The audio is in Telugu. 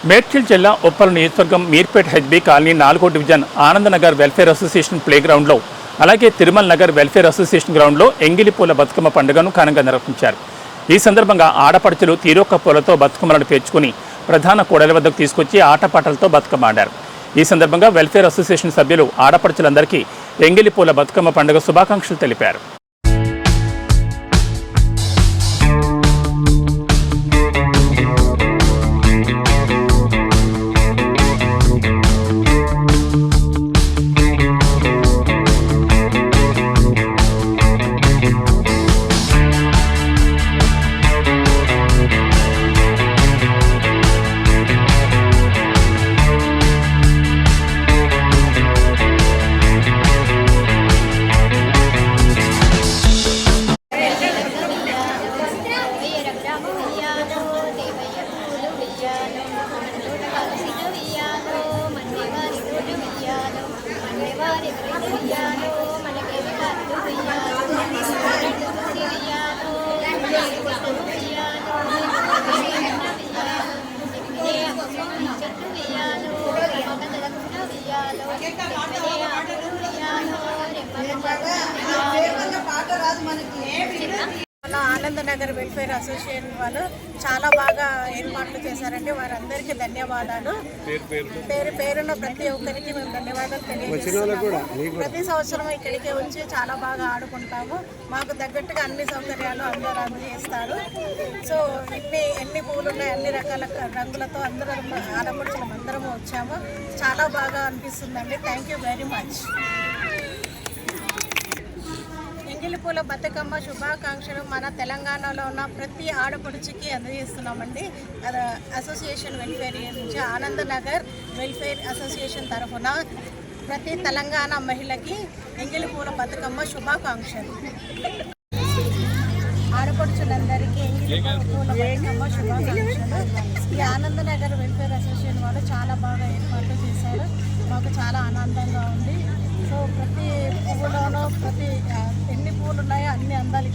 మేడ్చల్ జిల్లా ఉప్పల్ నియోజకవర్గం మీర్పేట్ హెచ్బీ కాలనీ 4వ division Anandnagar welfare association play గ్రౌండ్లో అలాగే తిరుమల నగర్ వెల్ఫేర్ అసోసియేషన్ గ్రౌండ్లో ఎంగిలి పూల బతుకమ్మ పండుగను ఘనంగా నిర్వహించారు. ఈ సందర్భంగా ఆడపడుచులు తీరొక్క పూలతో బతుకమ్మలను పేర్చుకుని ప్రధాన కూడలి వద్దకు తీసుకొచ్చి ఆటపాటలతో బతుకమ్మ ఆడారు. ఈ సందర్భంగా వెల్ఫేర్ అసోసియేషన్ సభ్యులు ఆడపడుచులందరికీ ఎంగిలి పూల బతుకమ్మ పండుగ శుభాకాంక్షలు తెలిపారు. ఆనందనగర్ వెల్ఫేర్ అసోసియేషన్ వాళ్ళు చాలా బాగా ఏర్పాట్లు చేశారండి. వారందరికీ ధన్యవాదాలు. పేరున్న ప్రతి ఒక్కరికి మేము ధన్యవాదాలు తెలియజేస్తున్నాము. ప్రతి సంవత్సరం ఇక్కడికి వచ్చి చాలా బాగా ఆడుకుంటాము. మాకు తగ్గట్టుగా అన్ని సౌకర్యాలు అందరూ అందజేస్తారు. సో ఎన్ని పూలు ఉన్నాయి, అన్ని రకాల రంగులతో అందరం ఆడపడుచులం అందరము వచ్చాము. చాలా బాగా అనిపిస్తుందండి. Thank you very much. ఎంగిలి పూల బతుకమ్మ శుభాకాంక్షలు మన తెలంగాణలో ఉన్న ప్రతి ఆడపడుచుకి అందజేస్తున్నామండి. అసోసియేషన్ వెల్ఫేర్ నుంచి ఆనందనగర్ వెల్ఫేర్ అసోసియేషన్ తరఫున ప్రతి తెలంగాణ మహిళకి ఎంగిలి పూల బతుకమ్మ శుభాకాంక్షలు. ఆడపడుచులందరికీ ఎంగిలి పూల బతుకమ్మ శుభాకాంక్షలు. ఈ ఆనందనగర్ వెల్ఫేర్ అసోసియేషన్ వాళ్ళు చాలా బాగా ఏర్పాట్లు చేశారు. మాకు చాలా ఆనందంగా ఉంది. సో ప్రతి పువ్వులోనూ ఎన్ని పువ్వులు ఉన్నాయో అన్ని అందాలు